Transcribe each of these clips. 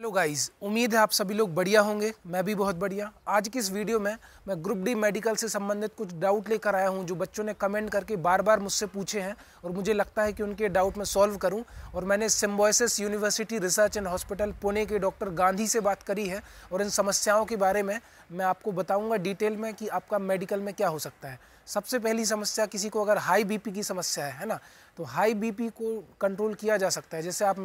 Hello guys, उम्मीद है आप सभी लोग बढ़िया होंगे। मैं भी बहुत बढ़िया। आज की इस वीडियो में मैं ग्रुप डी मेडिकल से संबंधित कुछ डाउट लेकर आया हूं जो बच्चों ने कमेंट करके बार बार मुझसे पूछे हैं और मुझे लगता है कि उनके डाउट मैं सॉल्व करूं। और मैंने symbiosis university research and hospital Pune के डॉक्टर गांधी से बात करी है और इन समस्याओं के बारे में मैं आपको बताऊँगा डिटेल में कि आपका मेडिकल में क्या हो सकता है। सबसे पहली समस्या, किसी को अगर हाई बीपी की समस्या है ना, तो हाई बीपी को कंट्रोल किया जा सकता है। जैसे आप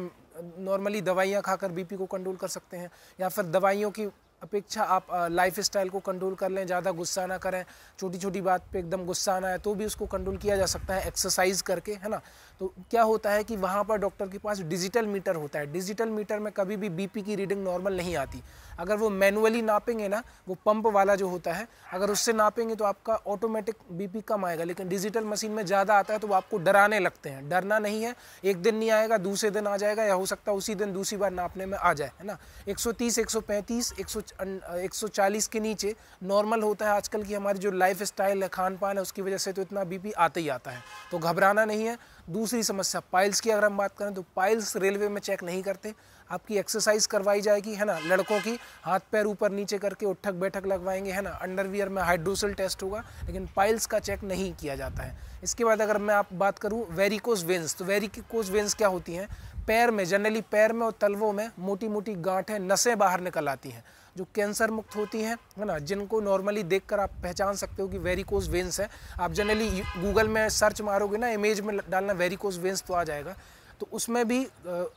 नॉर्मली दवाइयाँ खाकर बीपी को कंट्रोल कर सकते हैं, या फिर दवाइयों की अपेक्षा आप लाइफ स्टाइल को कंट्रोल कर लें, ज़्यादा गुस्सा ना करें, छोटी छोटी बात पे एकदम गुस्सा ना आए तो भी उसको कंट्रोल किया जा सकता है एक्सरसाइज करके, है ना। तो क्या होता है कि वहाँ पर डॉक्टर के पास डिजिटल मीटर होता है। डिजिटल मीटर में कभी भी बीपी की रीडिंग नॉर्मल नहीं आती। अगर वो मैनुअली नापेंगे ना, वो पंप वाला जो होता है, अगर उससे नापेंगे तो आपका ऑटोमेटिक बीपी कम आएगा, लेकिन डिजिटल मशीन में ज़्यादा आता है तो वो आपको डराने लगते हैं। डरना नहीं है, एक दिन नहीं आएगा, दूसरे दिन आ जाएगा, या हो सकता है उसी दिन दूसरी बार नापने में आ जाए, है ना। 130, 135, 140 के नीचे नॉर्मल होता है। आजकल की हमारी जो लाइफ स्टाइल है, खान पान है, उसकी वजह से तो इतना बीपी आता ही आता है, तो घबराना नहीं है। दूसरी समस्या पाइल्स की अगर हम बात करें तो पाइल्स रेलवे में चेक नहीं करते। आपकी एक्सरसाइज करवाई जाएगी, है ना, लड़कों की हाथ पैर ऊपर नीचे करके उठक बैठक लगवाएंगे, है ना, अंडरवियर में हाइड्रोसल टेस्ट होगा, लेकिन पाइल्स का चेक नहीं किया जाता है। इसके बाद अगर मैं आप बात करूं वेरिकोज वेन्स, तो वेरिकोज वेन्स क्या होती हैं? पैर में, जनरली पैर में और तलवों में मोटी मोटी गांठें, नसें बाहर निकल आती हैं जो कैंसर मुक्त होती हैं, है ना, जिनको नॉर्मली देखकर आप पहचान सकते हो कि वेरिकोज वेन्स है। आप जनरली गूगल में सर्च मारोगे ना, इमेज में डालना वेरिकोज वेन्स तो आ जाएगा। तो उसमें भी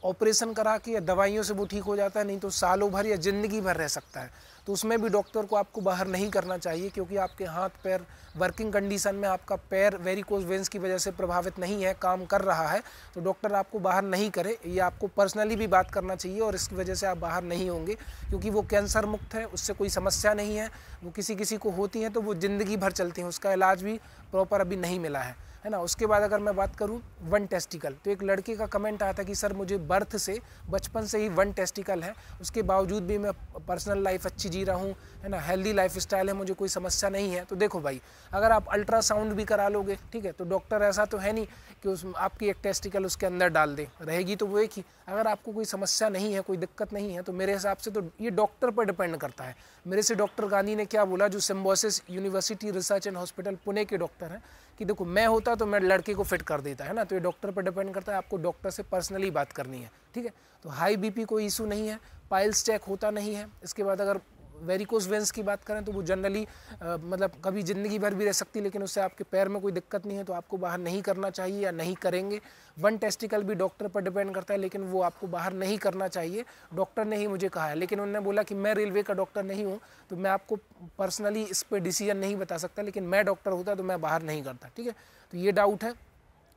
ऑपरेशन करा के या दवाइयों से वो ठीक हो जाता है, नहीं तो सालों भर या ज़िंदगी भर रह सकता है। तो उसमें भी डॉक्टर को आपको बाहर नहीं करना चाहिए, क्योंकि आपके हाथ पैर वर्किंग कंडीशन में आपका पैर वेरिकोज वेन्स की वजह से प्रभावित नहीं है, काम कर रहा है, तो डॉक्टर आपको बाहर नहीं करे। ये आपको पर्सनली भी बात करना चाहिए और इसकी वजह से आप बाहर नहीं होंगे, क्योंकि वो कैंसर मुक्त है, उससे कोई समस्या नहीं है। वो किसी किसी को होती है तो वो ज़िंदगी भर चलती हैं, उसका इलाज भी प्रॉपर अभी नहीं मिला है ना। उसके बाद अगर मैं बात करूं वन टेस्टिकल, तो एक लड़के का कमेंट आया था कि सर मुझे बर्थ से, बचपन से ही वन टेस्टिकल है, उसके बावजूद भी मैं पर्सनल लाइफ अच्छी जी रहा हूं, है ना, हेल्दी लाइफ स्टाइल है, मुझे कोई समस्या नहीं है। तो देखो भाई, अगर आप अल्ट्रासाउंड भी करा लोगे, ठीक है, तो डॉक्टर ऐसा तो है नहीं कि उस आपकी एक टेस्टिकल उसके अंदर डाल दे, रहेगी तो वो एक ही। अगर आपको कोई समस्या नहीं है, कोई दिक्कत नहीं है, तो मेरे हिसाब से तो ये डॉक्टर पर डिपेंड करता है। मेरे से डॉक्टर गांधी ने क्या बोला, जो symbiosis university research and hospital Pune के डॉक्टर हैं, कि देखो मैं होता तो मैं लड़के को फिट कर देता, है ना। तो ये डॉक्टर पर डिपेंड करता है, आपको डॉक्टर से पर्सनली बात करनी है, ठीक है। तो हाई बीपी कोई इशू नहीं है, पाइल्स चेक होता नहीं है। इसके बाद अगर वेरिकोज वेन्स की बात करें तो वो जनरली मतलब कभी ज़िंदगी भर भी रह सकती है, लेकिन उससे आपके पैर में कोई दिक्कत नहीं है, तो आपको बाहर नहीं करना चाहिए या नहीं करेंगे। वन टेस्टिकल भी डॉक्टर पर डिपेंड करता है, लेकिन वो आपको बाहर नहीं करना चाहिए, डॉक्टर ने ही मुझे कहा है। लेकिन उन्होंने बोला कि मैं रेलवे का डॉक्टर नहीं हूँ, तो मैं आपको पर्सनली इस पर डिसीजन नहीं बता सकता, लेकिन मैं डॉक्टर होता तो मैं बाहर नहीं करता, ठीक है। तो ये डाउट है,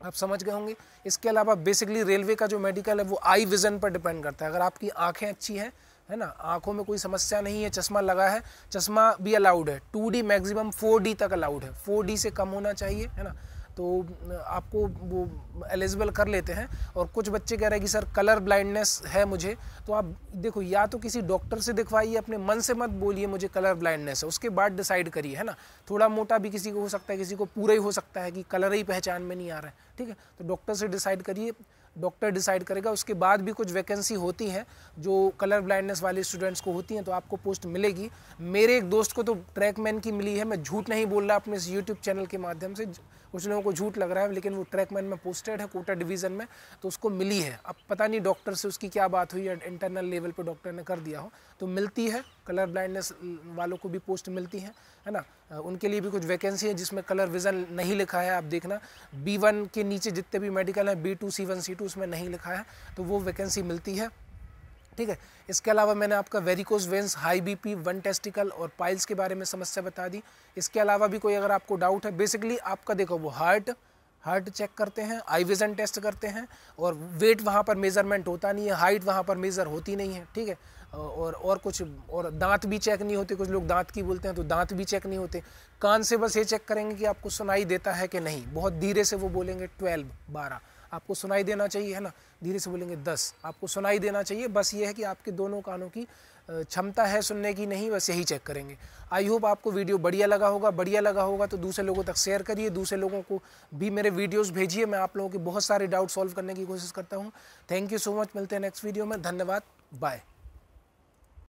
आप समझ गए होंगे। इसके अलावा बेसिकली रेलवे का जो मेडिकल है वो आई विज़न पर डिपेंड करता है। अगर आपकी आँखें अच्छी हैं, है ना, आंखों में कोई समस्या नहीं है, चश्मा लगा है, चश्मा भी अलाउड है, 2D मैक्सिमम 4D तक अलाउड है, 4D से कम होना चाहिए, है ना, तो आपको वो एलिजिबल कर लेते हैं। और कुछ बच्चे कह रहे हैं कि सर कलर ब्लाइंडनेस है मुझे, तो आप देखो, या तो किसी डॉक्टर से दिखवाइए, अपने मन से मत बोलिए मुझे कलर ब्लाइंडनेस है, उसके बाद डिसाइड करिए, है ना। थोड़ा मोटा भी किसी को हो सकता है, किसी को पूरा ही हो सकता है कि कलर ही पहचान में नहीं आ रहा है, ठीक है। तो डॉक्टर से डिसाइड करिए, डॉक्टर डिसाइड करेगा। उसके बाद भी कुछ वैकेंसी होती हैं जो कलर ब्लाइंडनेस वाले स्टूडेंट्स को होती हैं, तो आपको पोस्ट मिलेगी। मेरे एक दोस्त को तो ट्रैकमैन की मिली है, मैं झूठ नहीं बोल रहा अपने इस यूट्यूब चैनल के माध्यम से, कुछ लोगों को झूठ लग रहा है, लेकिन वो ट्रैकमैन में पोस्टेड है कोटा डिवीज़न में, तो उसको मिली है। अब पता नहीं डॉक्टर से उसकी क्या बात हुई है, इंटरनल लेवल पर डॉक्टर ने कर दिया हो, तो मिलती है। कलर ब्लाइंडनेस वालों को भी पोस्ट मिलती है ना। उनके लिए भी कुछ वैकेंसी है जिसमें कलर विज़न नहीं लिखा है, आप देखना B1 के नीचे जितने भी मेडिकल हैं, B2, C1, C2 उसमें नहीं लिखा है, तो वो वैकेंसी मिलती है, ठीक है। इसके अलावा मैंने आपका varicose veins, high BP, one testicle और पाइल्स के बारे में समस्या बता दी। इसके अलावा भी कोई अगर आपको डाउट है, बेसिकली आपका देखो वो हार्ट चेक करते हैं, आई विज़न टेस्ट करते हैं, और वेट वहाँ पर मेजरमेंट होता नहीं है, हाइट वहाँ पर मेज़र होती नहीं है, ठीक है। और कुछ और दांत भी चेक नहीं होते, कुछ लोग दांत की बोलते हैं, तो दांत भी चेक नहीं होते। कान से बस ये चेक करेंगे कि आपको सुनाई देता है कि नहीं, बहुत धीरे से वो बोलेंगे 12, 12 आपको सुनाई देना चाहिए, है ना, धीरे से बोलेंगे 10 आपको सुनाई देना चाहिए। बस ये है कि आपके दोनों कानों की क्षमता है सुनने की, नहीं, बस यही चेक करेंगे। आई होप आपको वीडियो बढ़िया लगा होगा तो दूसरे लोगों तक शेयर करिए, दूसरे लोगों को भी मेरे वीडियोस भेजिए। मैं आप लोगों के बहुत सारे डाउट सॉल्व करने की कोशिश करता हूँ। थैंक यू सो मच, मिलते हैं नेक्स्ट वीडियो में। धन्यवाद, बाय।